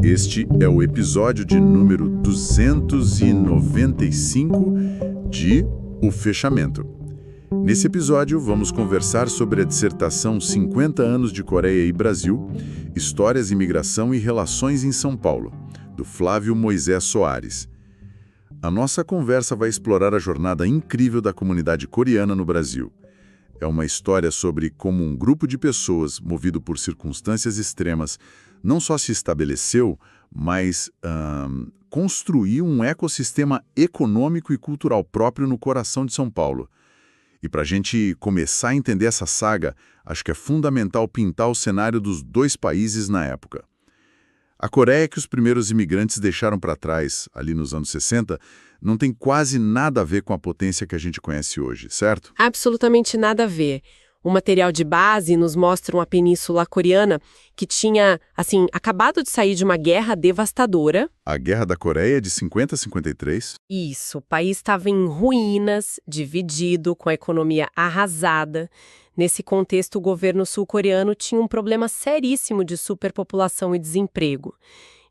Este é o episódio de número 295 de O Fechamento. Nesse episódio, vamos conversar sobre a dissertação 50 anos de Coreia e Brasil, Histórias, Imigração e Relações em São Paulo, do Flávio Moisés Soares. A nossa conversa vai explorar a jornada incrível da comunidade coreana no Brasil. É uma história sobre como um grupo de pessoas, movido por circunstâncias extremas, não só se estabeleceu, mas construiu um ecossistema econômico e cultural próprio no coração de São Paulo. E para a gente começar a entender essa saga, acho que é fundamental pintar o cenário dos dois países na época. A Coreia que os primeiros imigrantes deixaram para trás, ali nos anos 60, não tem quase nada a ver com a potência que a gente conhece hoje, certo? Absolutamente nada a ver. O material de base nos mostra uma península coreana que tinha, acabado de sair de uma guerra devastadora. A Guerra da Coreia é de 50 a 53. Isso, o país estava em ruínas, dividido, com a economia arrasada. Nesse contexto, o governo sul-coreano tinha um problema seríssimo de superpopulação e desemprego.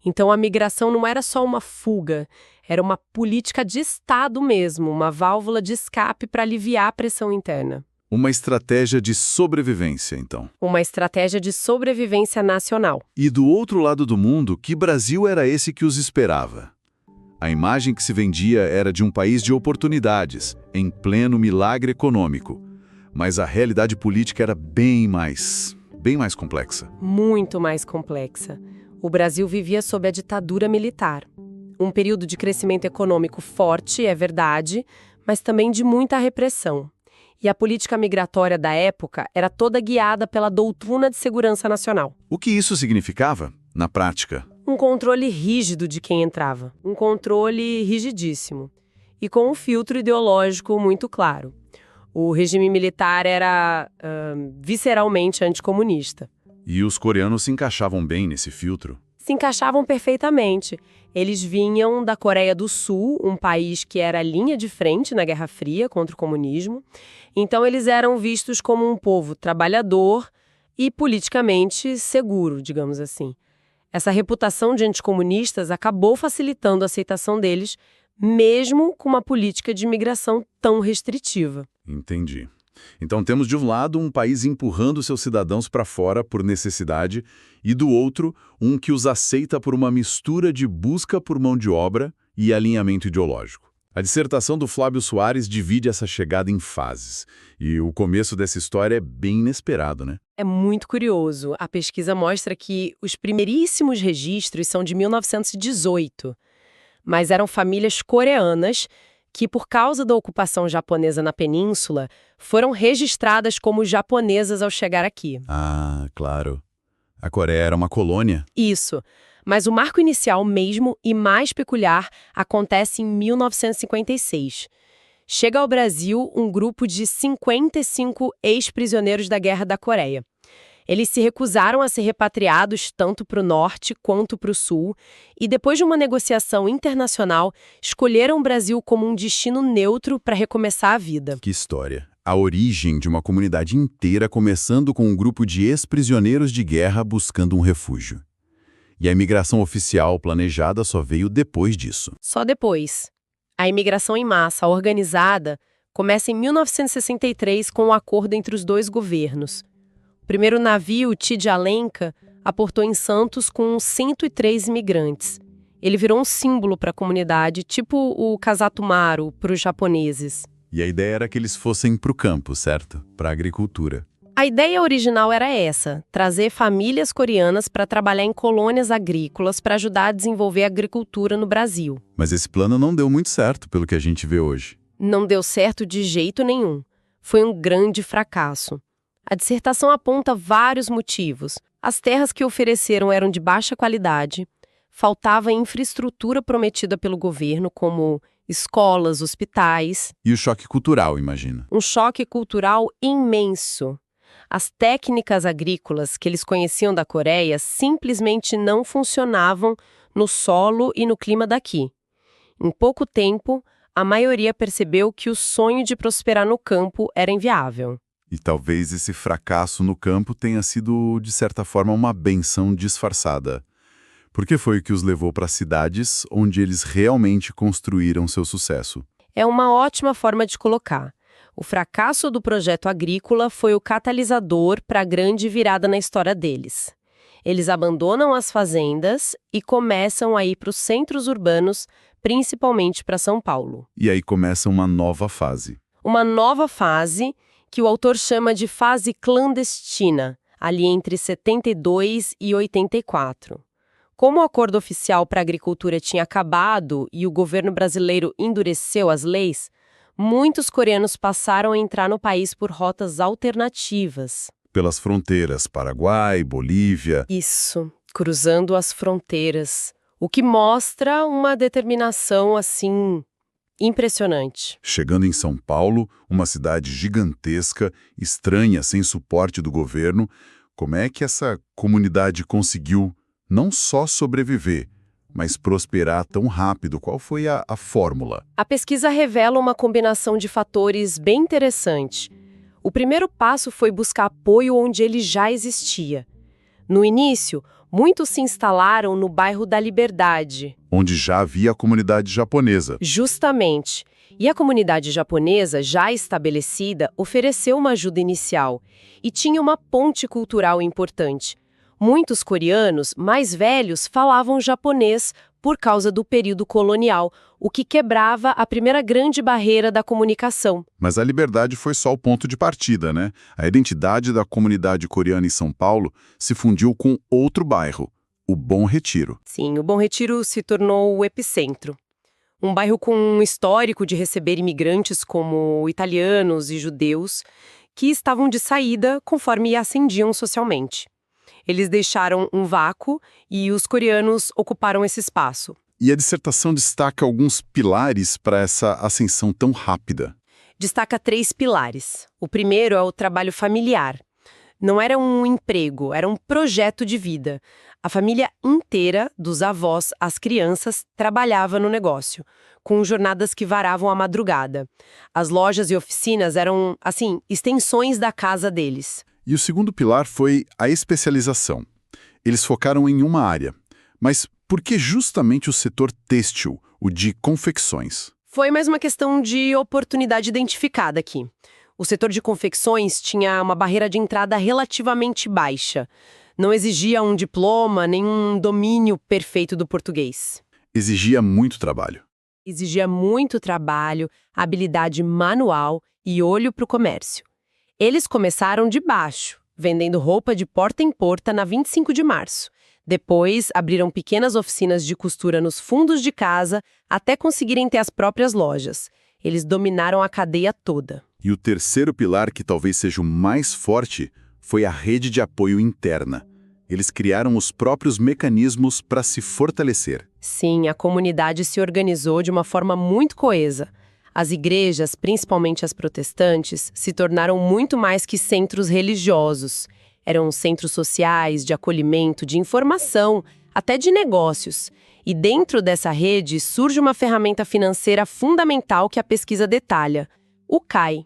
Então, a migração não era só uma fuga, era uma política de Estado mesmo, uma válvula de escape para aliviar a pressão interna. Uma estratégia de sobrevivência, então. Uma estratégia de sobrevivência nacional. E do outro lado do mundo, que Brasil era esse que os esperava? A imagem que se vendia era de um país de oportunidades, em pleno milagre econômico. Mas a realidade política era bem mais complexa. Muito mais complexa. O Brasil vivia sob a ditadura militar. Um período de crescimento econômico forte, é verdade, mas também de muita repressão. E a política migratória da época era toda guiada pela doutrina de segurança nacional. O que isso significava, na prática? Um controle rígido de quem entrava. Um controle rigidíssimo. E com um filtro ideológico muito claro. O regime militar era visceralmente anticomunista. E os coreanos se encaixavam bem nesse filtro? Se encaixavam perfeitamente. Eles vinham da Coreia do Sul, um país que era a linha de frente na Guerra Fria contra o comunismo. Então eles eram vistos como um povo trabalhador e politicamente seguro, digamos assim. Essa reputação de anticomunistas acabou facilitando a aceitação deles, mesmo com uma política de imigração tão restritiva. Entendi. Então temos de um lado um país empurrando seus cidadãos para fora por necessidade e do outro um que os aceita por uma mistura de busca por mão de obra e alinhamento ideológico. A dissertação do Flávio Soares divide essa chegada em fases e o começo dessa história é bem inesperado, né? É muito curioso. A pesquisa mostra que os primeiríssimos registros são de 1918, mas eram famílias coreanas que, por causa da ocupação japonesa na península, foram registradas como japonesas ao chegar aqui. Ah, claro. A Coreia era uma colônia. Isso. Mas o marco inicial mesmo e mais peculiar acontece em 1956. Chega ao Brasil um grupo de 55 ex-prisioneiros da Guerra da Coreia. Eles se recusaram a ser repatriados tanto para o norte quanto para o sul e, depois de uma negociação internacional, escolheram o Brasil como um destino neutro para recomeçar a vida. Que história! A origem de uma comunidade inteira começando com um grupo de ex-prisioneiros de guerra buscando um refúgio. E a imigração oficial planejada só veio depois disso. Só depois. A imigração em massa organizada começa em 1963 com um acordo entre os dois governos. O primeiro navio, o Tid Alenka, aportou em Santos com 103 imigrantes. Ele virou um símbolo para a comunidade, tipo o Kasatomaru para os japoneses. E a ideia era que eles fossem para o campo, certo? Para a agricultura. A ideia original era essa, trazer famílias coreanas para trabalhar em colônias agrícolas para ajudar a desenvolver a agricultura no Brasil. Mas esse plano não deu muito certo, pelo que a gente vê hoje. Não deu certo de jeito nenhum. Foi um grande fracasso. A dissertação aponta vários motivos. As terras que ofereceram eram de baixa qualidade, faltava infraestrutura prometida pelo governo, como escolas, hospitais. E o choque cultural, imagina. Um choque cultural imenso. As técnicas agrícolas que eles conheciam da Coreia simplesmente não funcionavam no solo e no clima daqui. Em pouco tempo, a maioria percebeu que o sonho de prosperar no campo era inviável. E talvez esse fracasso no campo tenha sido, de certa forma, uma benção disfarçada. Por que foi que os levou para cidades onde eles realmente construíram seu sucesso? É uma ótima forma de colocar. O fracasso do projeto agrícola foi o catalisador para a grande virada na história deles. Eles abandonam as fazendas e começam a ir para os centros urbanos, principalmente para São Paulo. E aí começa uma nova fase. Uma nova fase que o autor chama de fase clandestina, ali entre 72 e 84. Como o acordo oficial para a agricultura tinha acabado e o governo brasileiro endureceu as leis, muitos coreanos passaram a entrar no país por rotas alternativas. Pelas fronteiras Paraguai, Bolívia. Isso, cruzando as fronteiras, o que mostra uma determinação, assim, impressionante. Chegando em São Paulo, uma cidade gigantesca, estranha, sem suporte do governo, como é que essa comunidade conseguiu não só sobreviver, mas prosperar tão rápido? Qual foi a fórmula? A pesquisa revela uma combinação de fatores bem interessante. O primeiro passo foi buscar apoio onde ele já existia. No início, muitos se instalaram no bairro da Liberdade. Onde já havia a comunidade japonesa. Justamente. E a comunidade japonesa, já estabelecida, ofereceu uma ajuda inicial. E tinha uma ponte cultural importante. Muitos coreanos, mais velhos, falavam japonês por causa do período colonial, o que quebrava a primeira grande barreira da comunicação. Mas a Liberdade foi só o ponto de partida, né? A identidade da comunidade coreana em São Paulo se fundiu com outro bairro, o Bom Retiro. Sim, o Bom Retiro se tornou o epicentro. Um bairro com um histórico de receber imigrantes como italianos e judeus que estavam de saída conforme ascendiam socialmente. Eles deixaram um vácuo e os coreanos ocuparam esse espaço. E a dissertação destaca alguns pilares para essa ascensão tão rápida. Destaca 3 pilares. O primeiro é o trabalho familiar. Não era um emprego, era um projeto de vida. A família inteira, dos avós às crianças, trabalhava no negócio, com jornadas que varavam a madrugada. As lojas e oficinas eram, assim, extensões da casa deles. E o segundo pilar foi a especialização. Eles focaram em uma área. Mas por que justamente o setor têxtil, o de confecções? Foi mais uma questão de oportunidade identificada aqui. O setor de confecções tinha uma barreira de entrada relativamente baixa. Não exigia um diploma, nem um domínio perfeito do português. Exigia muito trabalho. Exigia muito trabalho, habilidade manual e olho para o comércio. Eles começaram de baixo, vendendo roupa de porta em porta na 25 de março. Depois, abriram pequenas oficinas de costura nos fundos de casa até conseguirem ter as próprias lojas. Eles dominaram a cadeia toda. E o terceiro pilar, que talvez seja o mais forte, foi a rede de apoio interna. Eles criaram os próprios mecanismos para se fortalecer. Sim, a comunidade se organizou de uma forma muito coesa. As igrejas, principalmente as protestantes, se tornaram muito mais que centros religiosos. Eram centros sociais, de acolhimento, de informação, até de negócios. E dentro dessa rede surge uma ferramenta financeira fundamental que a pesquisa detalha: o CAI.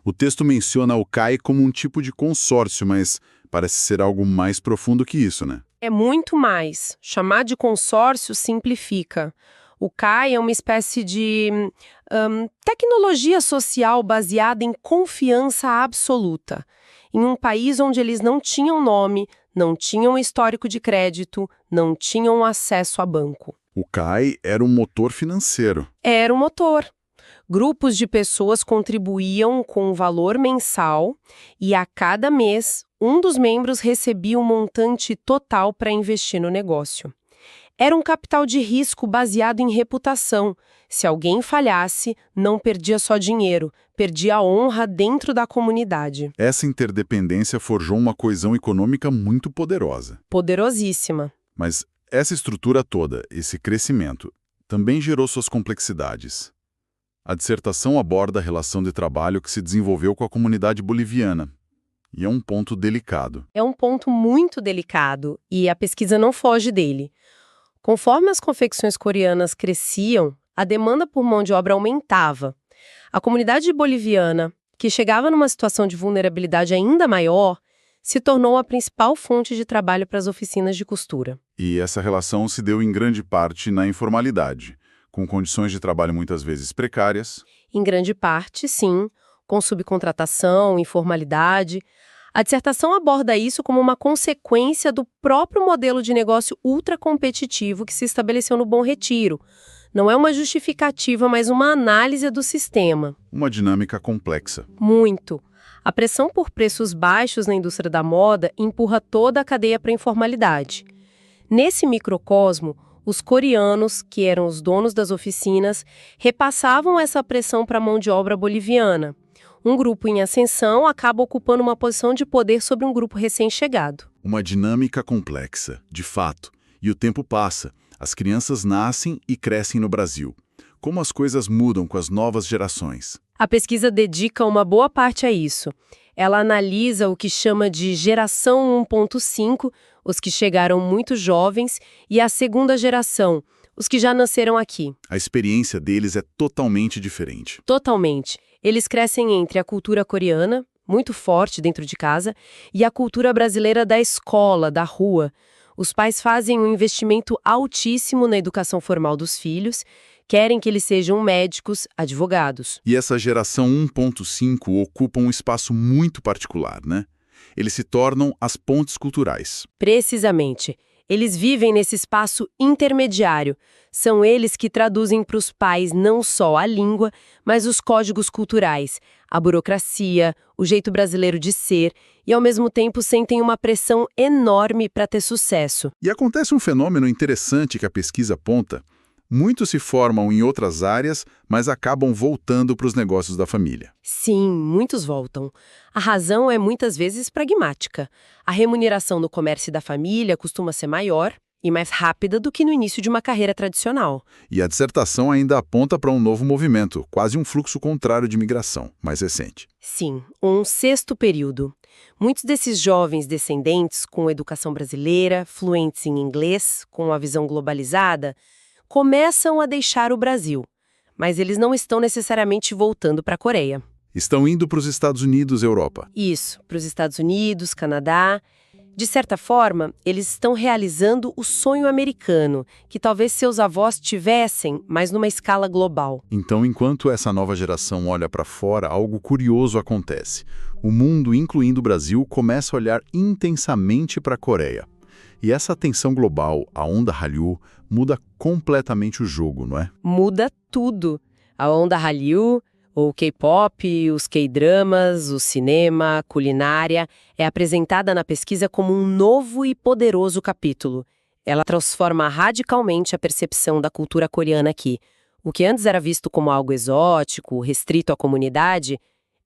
O texto menciona o CAI como um tipo de consórcio, mas parece ser algo mais profundo que isso, né? É muito mais. Chamar de consórcio simplifica. O CAI é uma espécie de tecnologia social baseada em confiança absoluta. Em um país onde eles não tinham nome, não tinham histórico de crédito, não tinham acesso a banco. O CAI era um motor financeiro. Era um motor. Grupos de pessoas contribuíam com um valor mensal e a cada mês um dos membros recebia um montante total para investir no negócio. Era um capital de risco baseado em reputação. Se alguém falhasse, não perdia só dinheiro, perdia a honra dentro da comunidade. Essa interdependência forjou uma coesão econômica muito poderosa. Poderosíssima. Mas essa estrutura toda, esse crescimento, também gerou suas complexidades. A dissertação aborda a relação de trabalho que se desenvolveu com a comunidade boliviana. E é um ponto delicado. É um ponto muito delicado e a pesquisa não foge dele. Conforme as confecções coreanas cresciam, a demanda por mão de obra aumentava. A comunidade boliviana, que chegava numa situação de vulnerabilidade ainda maior, se tornou a principal fonte de trabalho para as oficinas de costura. E essa relação se deu em grande parte na informalidade, com condições de trabalho muitas vezes precárias. Em grande parte, sim, com subcontratação, informalidade. A dissertação aborda isso como uma consequência do próprio modelo de negócio ultracompetitivo que se estabeleceu no Bom Retiro. Não é uma justificativa, mas uma análise do sistema. Uma dinâmica complexa. Muito. A pressão por preços baixos na indústria da moda empurra toda a cadeia para a informalidade. Nesse microcosmo, os coreanos, que eram os donos das oficinas, repassavam essa pressão para a mão de obra boliviana. Um grupo em ascensão acaba ocupando uma posição de poder sobre um grupo recém-chegado. Uma dinâmica complexa, de fato. E o tempo passa. As crianças nascem e crescem no Brasil. Como as coisas mudam com as novas gerações? A pesquisa dedica uma boa parte a isso. Ela analisa o que chama de geração 1.5, os que chegaram muito jovens, e a segunda geração, os que já nasceram aqui. A experiência deles é totalmente diferente. Totalmente. Eles crescem entre a cultura coreana, muito forte dentro de casa, e a cultura brasileira da escola, da rua. Os pais fazem um investimento altíssimo na educação formal dos filhos, querem que eles sejam médicos, advogados. E essa geração 1.5 ocupa um espaço muito particular, né? Eles se tornam as pontes culturais. Precisamente. Eles vivem nesse espaço intermediário. São eles que traduzem para os pais não só a língua, mas os códigos culturais, a burocracia, o jeito brasileiro de ser, e ao mesmo tempo sentem uma pressão enorme para ter sucesso. E acontece um fenômeno interessante que a pesquisa aponta. Muitos se formam em outras áreas, mas acabam voltando para os negócios da família. Sim, muitos voltam. A razão é muitas vezes pragmática. A remuneração no comércio da família costuma ser maior e mais rápida do que no início de uma carreira tradicional. E a dissertação ainda aponta para um novo movimento, quase um fluxo contrário de migração, mais recente. Sim, um sexto período. Muitos desses jovens descendentes com educação brasileira, fluentes em inglês, com a visão globalizada, começam a deixar o Brasil, mas eles não estão necessariamente voltando para a Coreia. Estão indo para os Estados Unidos e Europa. Isso, para os Estados Unidos, Canadá. De certa forma, eles estão realizando o sonho americano, que talvez seus avós tivessem, mas numa escala global. Então, enquanto essa nova geração olha para fora, algo curioso acontece. O mundo, incluindo o Brasil, começa a olhar intensamente para a Coreia. E essa atenção global, a onda Hallyu, muda completamente o jogo, não é? Muda tudo. A onda Hallyu, o K-pop, os K-dramas, o cinema, a culinária, é apresentada na pesquisa como um novo e poderoso capítulo. Ela transforma radicalmente a percepção da cultura coreana aqui. O que antes era visto como algo exótico, restrito à comunidade,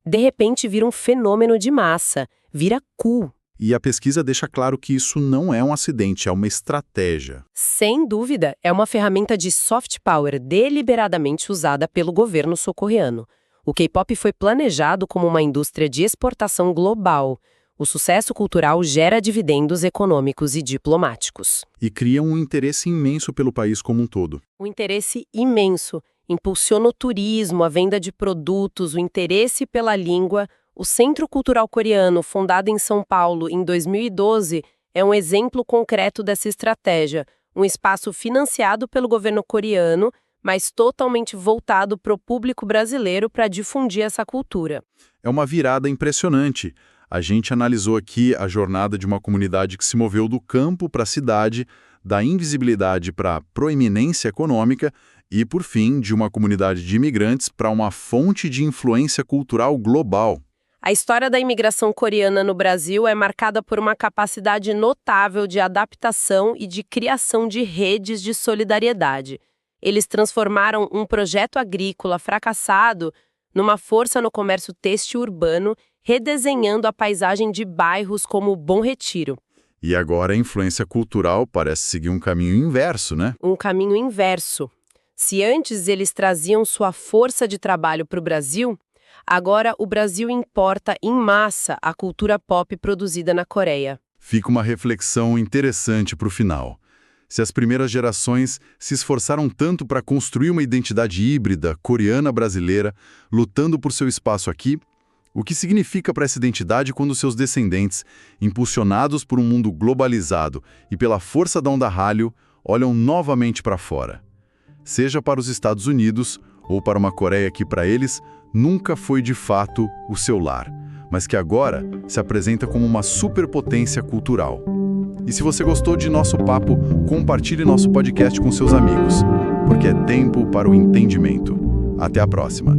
de repente vira um fenômeno de massa, vira cool. E a pesquisa deixa claro que isso não é um acidente, é uma estratégia. Sem dúvida, é uma ferramenta de soft power deliberadamente usada pelo governo sul-coreano. O K-pop foi planejado como uma indústria de exportação global. O sucesso cultural gera dividendos econômicos e diplomáticos. E cria um interesse imenso pelo país como um todo. Um interesse imenso. Impulsiona o turismo, a venda de produtos, o interesse pela língua. O Centro Cultural Coreano, fundado em São Paulo em 2012, é um exemplo concreto dessa estratégia. Um espaço financiado pelo governo coreano, mas totalmente voltado para o público brasileiro para difundir essa cultura. É uma virada impressionante. A gente analisou aqui a jornada de uma comunidade que se moveu do campo para a cidade, da invisibilidade para a proeminência econômica e, por fim, de uma comunidade de imigrantes para uma fonte de influência cultural global. A história da imigração coreana no Brasil é marcada por uma capacidade notável de adaptação e de criação de redes de solidariedade. Eles transformaram um projeto agrícola fracassado numa força no comércio têxtil urbano, redesenhando a paisagem de bairros como o Bom Retiro. E agora a influência cultural parece seguir um caminho inverso, né? Um caminho inverso. Se antes eles traziam sua força de trabalho para o Brasil, agora o Brasil importa em massa a cultura pop produzida na Coreia. Fica uma reflexão interessante para o final. Se as primeiras gerações se esforçaram tanto para construir uma identidade híbrida coreana-brasileira, lutando por seu espaço aqui, O que significa para essa identidade quando seus descendentes, impulsionados por um mundo globalizado e pela força da onda Hallyu, olham novamente para fora? Seja para os Estados Unidos ou para uma Coreia que, para eles, nunca foi de fato o seu lar, mas que agora se apresenta como uma superpotência cultural. E se você gostou de nosso papo, compartilhe nosso podcast com seus amigos, porque é tempo para o entendimento. Até a próxima!